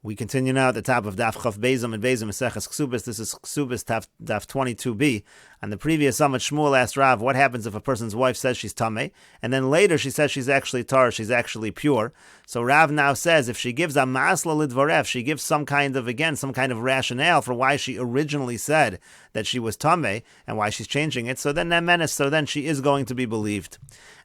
We continue now at the top of Daf Chaf Bezam and Bezam Mesechet Kesuvos. This is Kesuvos Daf 22b. On the previous summit, Shmuel asked Rav, what happens if a person's wife says she's tameh, and then later she says she's actually tar, she's actually pure. So Rav now says if she gives a masla lidvaref, she gives some kind of rationale for why she originally said that she was tameh and why she's changing it. So then she is going to be believed.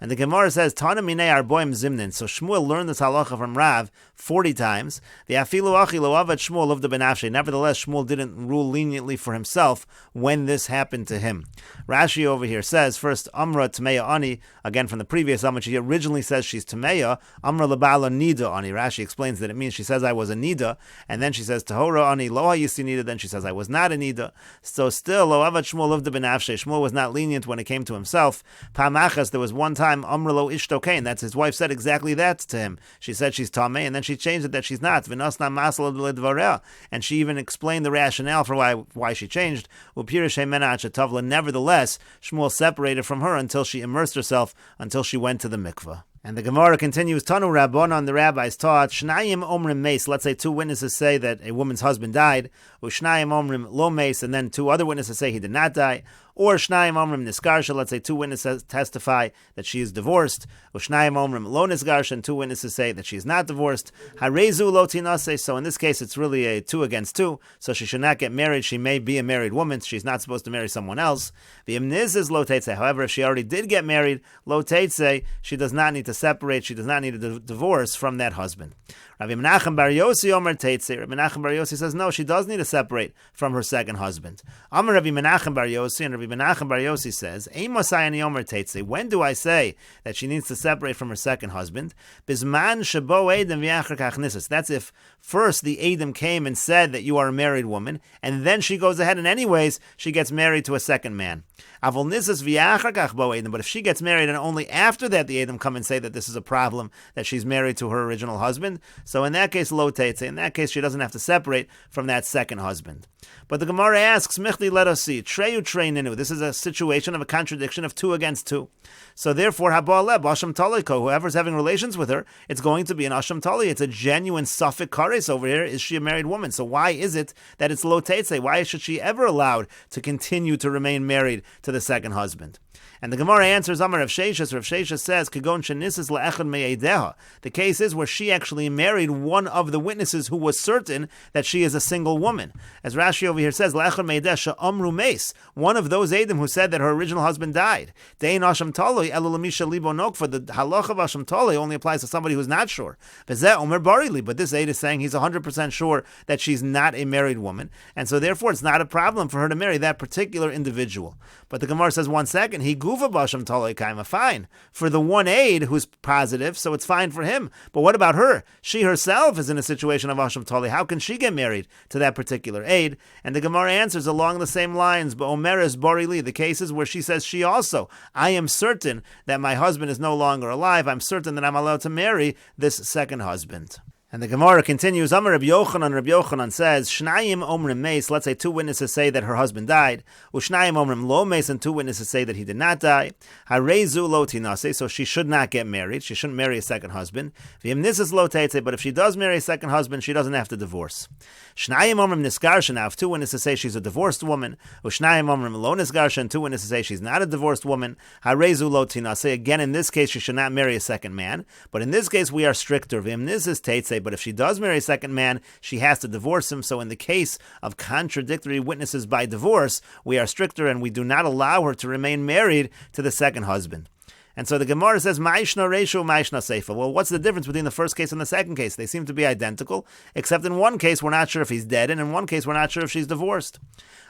And the Gemara says, Tana minei arboim zimnin. So Shmuel learned this halacha from Rav 40 times. The afilu achi lo avad Shmuel of the benafshe. Nevertheless, Shmuel didn't rule leniently for himself when this happened to him. Rashi over here says, first, Amra Tameya Ani, again from the previous Amra, she originally says she's Tameya, Amra Labala Nida Ani. Rashi explains that it means she says I was a Nida, and then she says Tahora Ani, Lo Hayisi Nida, then she says I was not a Nida. So still, Lo Avad Shmuel of the Benafshe, Shmuel was not lenient when it came to himself. Pamachas, there was one time, Amra Lo Ishtokain, that's his wife said exactly that to him. She said she's Tameh, and then she changed it that she's not. V'nosna Masala Lidvareh, and she even explained the rationale for why she changed. Upirish Hemena Achatavla. Nevertheless, Shmuel separated from her until she immersed herself, until she went to the mikveh. And the Gemara continues, Tanu Rabbanon, the rabbis taught, Shnayim Omrim Meis, let's say two witnesses say that a woman's husband died, Ushnayim Omrim Lo Meis, and then two other witnesses say he did not die, or Shnayim Omrim Niskarsha, let's say two witnesses testify that she is divorced, Ushnayim Omrim Lo Niskarsha, and two witnesses say that she is not divorced, Harezu Lo Tinase, so in this case it's really a 2 against 2, so she should not get married, she may be a married woman, she's not supposed to marry someone else. The Imniz is Lo Teitze, however, if she already did get married, Lo Teitze, she does not need to separate, she does not need a divorce from that husband. Rabbi Menachem Bar Yossi Omer Teitze. Rabbi Menachem Bar Yossi says no, she does need to separate from her second husband. Amar Rabbi Menachem Bar Yossi, and Rabbi Menachem Bar Yossi says, Eimosayani Omer Teitze. When do I say that she needs to separate from her second husband? Bisman Shabo Edom V'Achar Kach Nisas. That's if first the Edom came and said that you are a married woman, and then she goes ahead and anyways she gets married to a second man. Avol Nisas V'Achar Kach Bo Edom. But if she gets married and only after that the Edom come and say that this is a problem, that she's married to her original husband, so in that case, lo teitze. In that case, she doesn't have to separate from that second husband. But the Gemara asks, Michli, let us see. Treyu trei ninu. This is a situation of a contradiction of 2 against 2. So therefore, habaleb asham taliko. Whoever's having relations with her, it's going to be an asham tali. It's a genuine suffix kares over here. Is she a married woman? So why is it that it's lo teitze? Why should she ever allowed to continue to remain married to the second husband? And the Gemara answers, Amar Rav Sheshes. Rav Sheshes says, Kagon shenisis le'echad me'edeha. The case is where she actually married one of the witnesses who was certain that she is a single woman. As Rashi over here says, le'echad me'edeha she'amru meis. One of those Edom who said that her original husband died. Dein asham taloi elu l'misha libo nok. For the halach of asham taloi only applies to somebody who's not sure. V'zeh omer barili. But this Ed is saying he's 100% sure that she's not a married woman. And so therefore it's not a problem for her to marry that particular individual. But the Gemara says, one second, he guva basham taloi kaima, fine. For the one aid who's positive, so it's fine for him. But what about her? She herself is in a situation of asham taloi. How can she get married to that particular aid? And the Gemara answers along the same lines, but Omeres Borili, the cases where she says she also, I am certain that my husband is no longer alive. I'm certain that I'm allowed to marry this second husband. And the Gemara continues, Amar Rabbi Yochanan, Rabbi Yochanan says, Shnayim omrim meis, let's say 2 witnesses say that her husband died, Ushnayim omrim lo meis, and 2 witnesses say that he did not die, Harezu lo tinase, so she should not get married, she shouldn't marry a second husband, V'imnisis lo teitze, but if she does marry a second husband, she doesn't have to divorce. Shnayim omrim niskarsha, now if 2 witnesses say she's a divorced woman, Ushnayim omrim lo niskarsha, and 2 witnesses say she's not a divorced woman, Harezu lo tinase, again in this case she should not marry a second man, but in this case we are stricter, V'imnisis teitze, but if she does marry a second man, she has to divorce him. So in the case of contradictory witnesses by divorce, we are stricter and we do not allow her to remain married to the second husband. And so the Gemara says, Ma'ishna Reishu, Ma'ishna Seifa. Well, what's the difference between the first case and the second case? They seem to be identical, except in one case we're not sure if he's dead, and in one case we're not sure if she's divorced.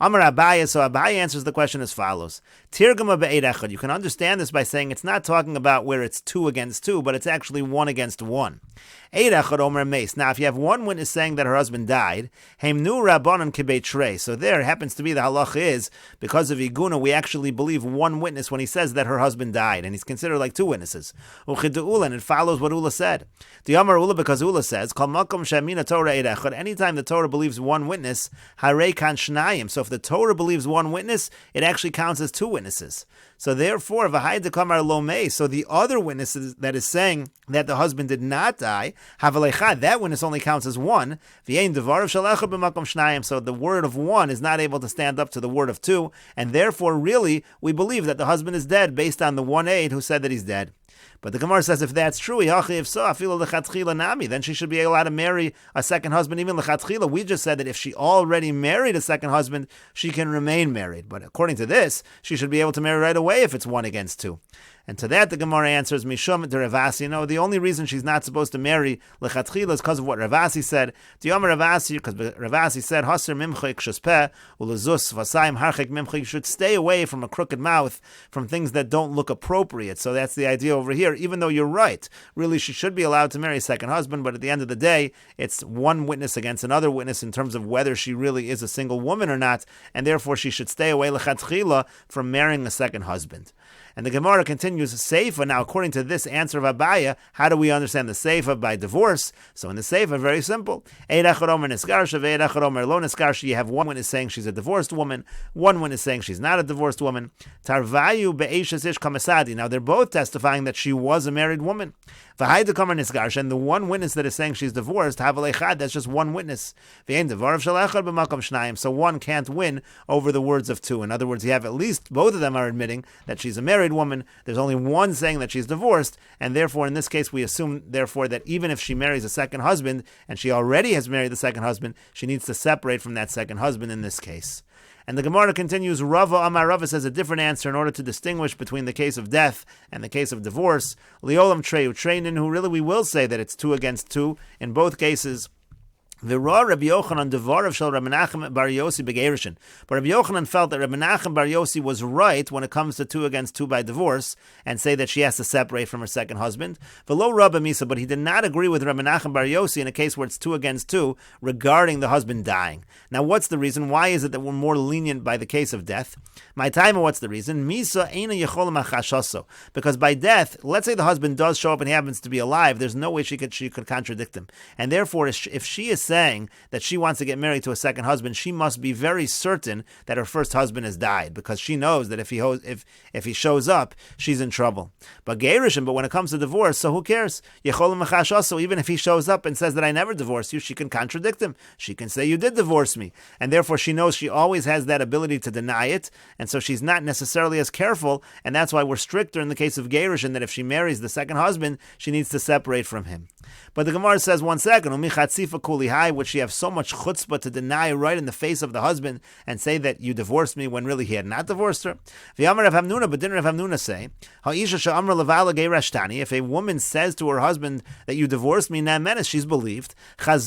Amar Abaye, so Abaye answers the question as follows. Tirgama be'ed echad. You can understand this by saying it's not talking about where it's 2 against 2, but it's actually 1 against 1. Eid echad omer meis. Now, if you have one witness saying that her husband died, heimnu rabbanon kibei trei. So there it happens to be the halacha is, because of iguna, we actually believe one witness when he says that her husband died, and he's considered like 2 witnesses. Uchidu and it follows what Ula said. The Amar Ula, because Ula says, Kol makom shemina Torah eid echad. Anytime the Torah believes one witness, harei kan shnayim. So if the Torah believes one witness, it actually counts as two witnesses. So therefore, so the other witness that is saying that the husband did not die, that witness only counts as one. So the word of one is not able to stand up to the word of two, and therefore, really, we believe that the husband is dead based on the one aide who said that he's dead. But the Gemara says if that's true, then she should be allowed to marry a second husband even lechatchila. We just said that if she already married a second husband, she can remain married. But according to this, she should be able to marry right away if it's 1 against 2. And to that the Gemara answers, Mishum de Ravasi. No, the only reason she's not supposed to marry lechatchila is because of what Ravasi said. Diyomer Ravasi, because Ravasi said, Haser mimchik shespeh ulezus vasayim harchik mimchik. You should stay away from a crooked mouth, from things that don't look appropriate. So that's the idea over here. Even though you're right, really she should be allowed to marry a second husband, but at the end of the day, it's one witness against another witness in terms of whether she really is a single woman or not, and therefore she should stay away lechatchila from marrying a second husband. And the Gemara continues, Seva. Now, according to this answer of Abaya, how do we understand the Seva by divorce? So in the Seva, very simple. You have one witness saying she's a divorced woman, one witness saying she's not a divorced woman. Now, they're both testifying that she was a married woman. And the one witness that is saying she's divorced, that's just one witness. So one can't win over the words of two. In other words, you have at least both of them are admitting that she's a married woman. There's only one saying that she's divorced, and therefore in this case we assume therefore that even if she marries a second husband, and she already has married the second husband, she needs to separate from that second husband in this case. And the Gemara continues, Rava Amar Rava says a different answer in order to distinguish between the case of death and the case of divorce. Liolam Treu Treinin, who really we will say that it's 2 against 2 in both cases. V'ra Rabbi Yochanan devarav shel Rabbi Menachem bar Yossi begerishin. But Rabbi Yochanan felt that Rabbi Menachem bar Yossi was right when it comes to 2 against 2 by divorce, and say that she has to separate from her second husband. V'lo Rabbi Misa, but he did not agree with Rabbi Menachem bar Yossi in a case where it's 2 against 2 regarding the husband dying. Now, what's the reason? Why is it that we're more lenient by the case of death? My time, what's the reason? Misa eina yechol machashaso. Because by death, let's say the husband does show up and he happens to be alive, there's no way she could contradict him, and therefore, if she is saying that she wants to get married to a second husband, she must be very certain that her first husband has died, because she knows that if he shows up, she's in trouble. But when it comes to divorce, so who cares? So even if he shows up and says that I never divorced you, she can contradict him. She can say you did divorce me, and therefore she knows she always has that ability to deny it, and so she's not necessarily as careful, and that's why we're stricter in the case of Gerushin, that if she marries the second husband, she needs to separate from him. But the Gemara says, 1 second, would she have so much chutzpah to deny right in the face of the husband and say that you divorced me when really he had not divorced her? But didn't Rav Hamnuna say, if a woman says to her husband that you divorced me, she's believed, because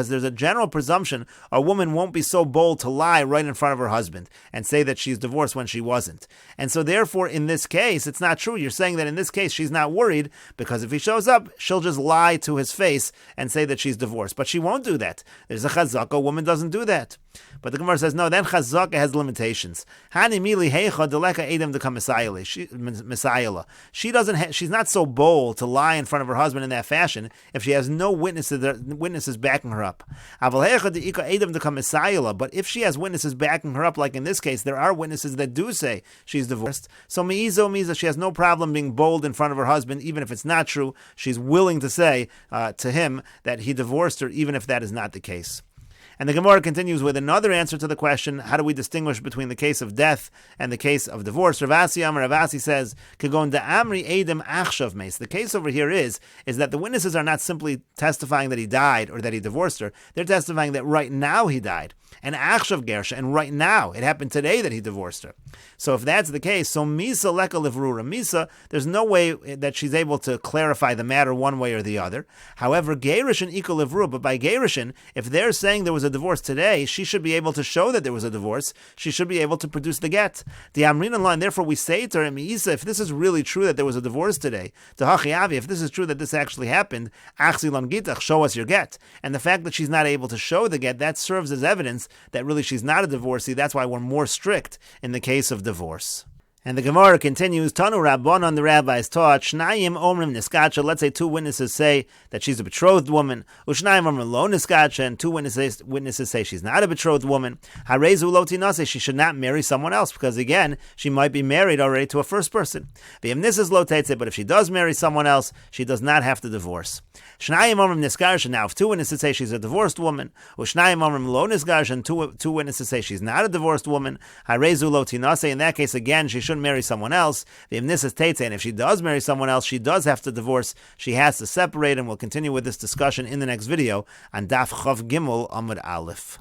there's a general presumption a woman won't be so bold to lie right in front of her husband and say that she's divorced when she wasn't. And so therefore, in this case, it's not true. You're saying that in this case, she's not worried, because if he shows up, she'll just lie to his face and say that she's divorced. But she won't do that. There's a chazaka, a woman doesn't do that. But the Gemara says, no, then chazaka has limitations. She's not so bold to lie in front of her husband in that fashion if she has no witnesses backing her up. But if she has witnesses backing her up, like in this case, there are witnesses that do say she's divorced. So mi'izo, she has no problem being bold in front of her husband, even if it's not true. She's willing to say to him that he divorced her, even if that is not the case. And the Gemara continues with another answer to the question, how do we distinguish between the case of death and the case of divorce? Ravasi says, the case over here is that the witnesses are not simply testifying that he died or that he divorced her. They're testifying that right now he died. And achshav gersha, and right now, it happened today that he divorced her. So if that's the case, so misa leka livrura. Misa, there's no way that she's able to clarify the matter one way or the other. However, gerishin ika livrura, but by gerishin, if they're saying there was a divorce today, she should be able to show that there was a divorce. She should be able to produce the get. The amrin in line, therefore we say to her, Misa, if this is really true that there was a divorce today, to hachiavi, if this is true that this actually happened, achzi lam gitach, show us your get. And the fact that she's not able to show the get, that serves as evidence that really she's not a divorcee. That's why we're more strict in the case of divorce. And the Gemara continues, Tanu Rabbanon, the rabbis taught, Shnayim Omrim Niskacha, let's say two witnesses say that she's a betrothed woman, Ushnayim Omrim Lo Niskacha, and two witnesses say she's not a betrothed woman, Harezu Lo Tinase, she should not marry someone else, because again, she might be married already to a first person. V'imnisas Lo Teitze, but if she does marry someone else, she does not have to divorce. Shnayim Omrim Niskacha, now if two witnesses say she's a divorced woman, Ushnayim Omrim Lo Niskacha, and two witnesses say she's not a divorced woman, Harezu Lo Tinase, in that case again, she shouldn't marry someone else. And if she does marry someone else, she does have to divorce. She has to separate, and we'll continue with this discussion in the next video on Daf Chav Gimel Amud Aleph.